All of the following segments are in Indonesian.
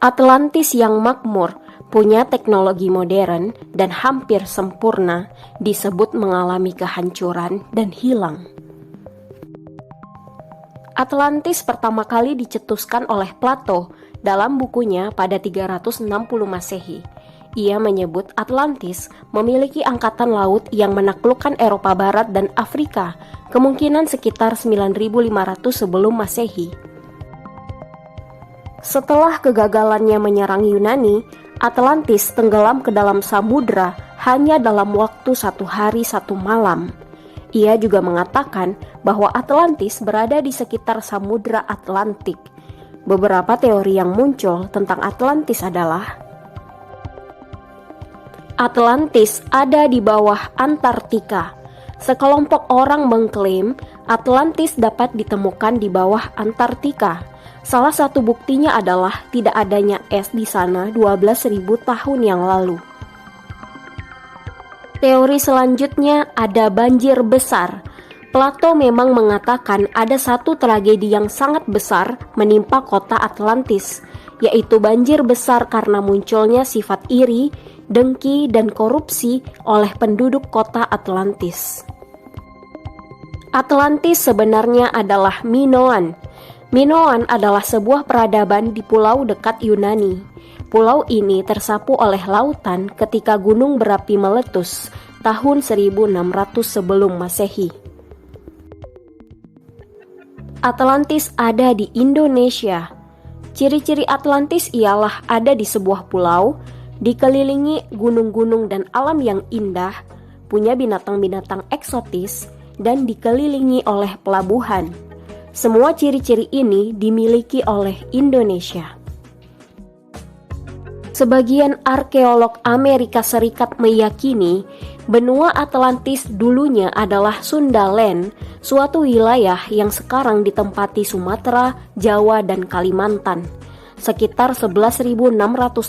Atlantis yang makmur, punya teknologi modern dan hampir sempurna, disebut mengalami kehancuran dan hilang. Atlantis pertama kali dicetuskan oleh Plato dalam bukunya pada 360 Masehi. Ia menyebut Atlantis memiliki angkatan laut yang menaklukkan Eropa Barat dan Afrika, kemungkinan sekitar 9500 sebelum Masehi. Setelah kegagalannya menyerang Yunani, Atlantis tenggelam ke dalam samudra hanya dalam waktu 1 hari 1 malam. Ia juga mengatakan bahwa Atlantis berada di sekitar Samudra Atlantik. Beberapa teori yang muncul tentang Atlantis adalah Atlantis ada di bawah Antartika. Sekelompok orang mengklaim Atlantis dapat ditemukan di bawah Antartika. Salah satu buktinya adalah tidak adanya es di sana 12.000 tahun yang lalu. Teori selanjutnya ada banjir besar. Plato memang mengatakan ada satu tragedi yang sangat besar menimpa kota Atlantis, yaitu banjir besar karena munculnya sifat iri, dengki, dan korupsi oleh penduduk kota Atlantis. Atlantis sebenarnya adalah Minoan. Minoan adalah sebuah peradaban di pulau dekat Yunani. Pulau ini tersapu oleh lautan ketika gunung berapi meletus tahun 1600 sebelum Masehi. Atlantis ada di Indonesia. Ciri-ciri Atlantis ialah ada di sebuah pulau, dikelilingi gunung-gunung dan alam yang indah, punya binatang-binatang eksotis, dan dikelilingi oleh pelabuhan. Semua ciri-ciri ini dimiliki oleh Indonesia. Sebagian arkeolog Amerika Serikat meyakini benua Atlantis dulunya adalah Sundaland, suatu wilayah yang sekarang ditempati Sumatera, Jawa, dan Kalimantan. Sekitar 11.600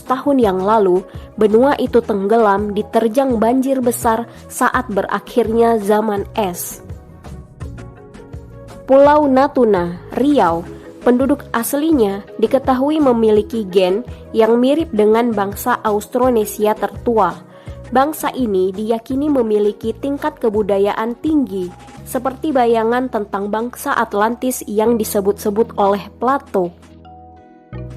tahun yang lalu, benua itu tenggelam diterjang banjir besar saat berakhirnya zaman es. Pulau Natuna, Riau, penduduk aslinya diketahui memiliki gen yang mirip dengan bangsa Austronesia tertua. Bangsa ini diyakini memiliki tingkat kebudayaan tinggi, seperti bayangan tentang bangsa Atlantis yang disebut-sebut oleh Plato.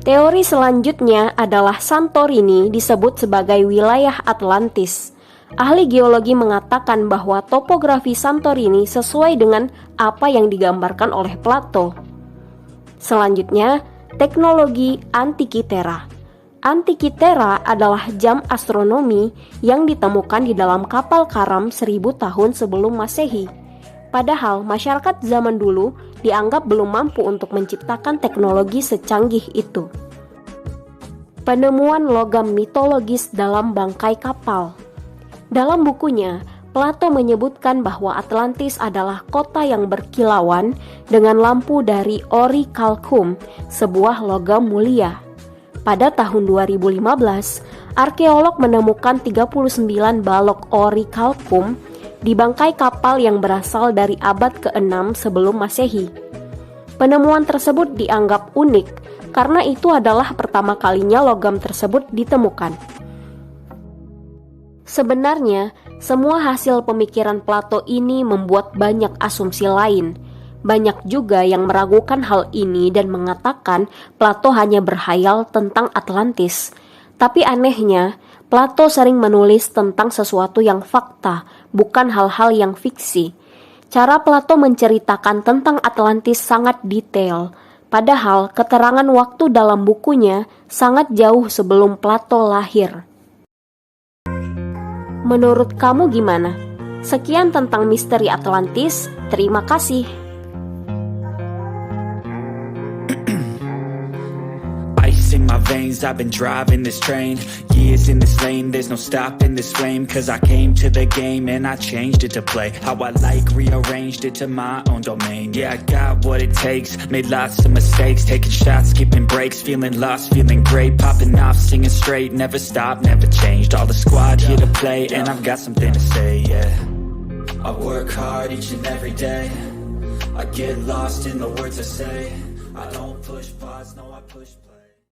Teori selanjutnya adalah Santorini disebut sebagai wilayah Atlantis. Ahli geologi mengatakan bahwa topografi Santorini sesuai dengan apa yang digambarkan oleh Plato. Selanjutnya, teknologi Antikythera. Antikythera adalah jam astronomi yang ditemukan di dalam kapal karam 1000 tahun sebelum Masehi. Padahal masyarakat zaman dulu dianggap belum mampu untuk menciptakan teknologi secanggih itu. Penemuan logam mitologis dalam bangkai kapal. Dalam bukunya, Plato menyebutkan bahwa Atlantis adalah kota yang berkilauan dengan lampu dari orichalcum, sebuah logam mulia. Pada tahun 2015, arkeolog menemukan 39 balok orichalcum di bangkai kapal yang berasal dari abad ke-6 sebelum Masehi. Penemuan tersebut dianggap unik karena itu adalah pertama kalinya logam tersebut ditemukan. Sebenarnya, semua hasil pemikiran Plato ini membuat banyak asumsi lain. Banyak juga yang meragukan hal ini dan mengatakan Plato hanya berhayal tentang Atlantis. Tapi anehnya, Plato sering menulis tentang sesuatu yang fakta, bukan hal-hal yang fiksi. Cara Plato menceritakan tentang Atlantis sangat detail, padahal keterangan waktu dalam bukunya sangat jauh sebelum Plato lahir. Menurut kamu gimana? Sekian tentang misteri Atlantis. Terima kasih. Ice in my veins, I've been driving this train. Years in this lane, there's no stopping this flame. Cause I came to the game and I changed it to play how I like, rearranged it to my own domain. Yeah, I got what it takes, made lots of mistakes, taking shots, skipping breaks, feeling lost, feeling great, popping off, singing straight, never stopped, never changed. All the squad here to play and I've got something to say, yeah. I work hard each and every day, I get lost in the words I say, I don't push pause, no.